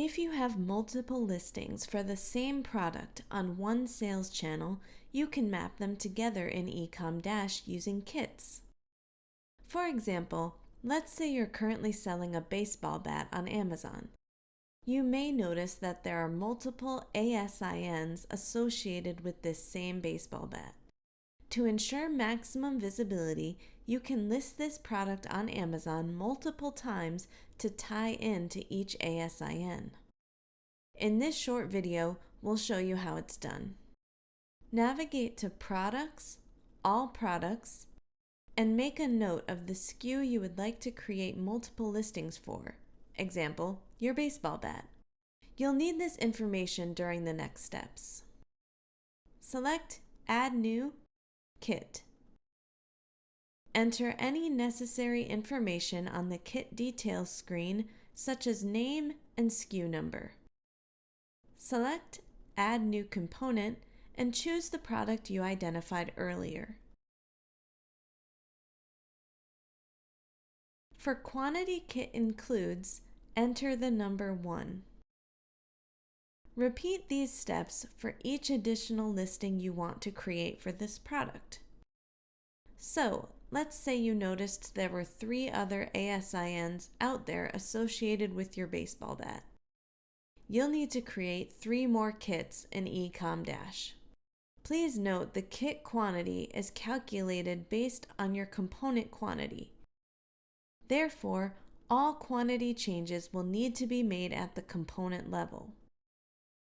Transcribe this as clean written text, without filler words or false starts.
If you have multiple listings for the same product on one sales channel, you can map them together in Ecomdash using kits. For example, let's say you're currently selling a baseball bat on Amazon. You may notice that there are multiple ASINs associated with this same baseball bat. To ensure maximum visibility, you can list this product on Amazon multiple times to tie into each ASIN. In this short video, we'll show you how it's done. Navigate to Products, All Products, and make a note of the SKU you would like to create multiple listings for. Example, your baseball bat. You'll need this information during the next steps. Select Add New, Kit. Enter any necessary information on the kit details screen, such as name and SKU number. Select Add New Component and choose the product you identified earlier. For Quantity Kit Includes, enter the number 1. Repeat these steps for each additional listing you want to create for this product. So, let's say you noticed there were 3 other ASINs out there associated with your baseball bat. You'll need to create 3 more kits in Ecomdash. Please note the kit quantity is calculated based on your component quantity. Therefore, all quantity changes will need to be made at the component level.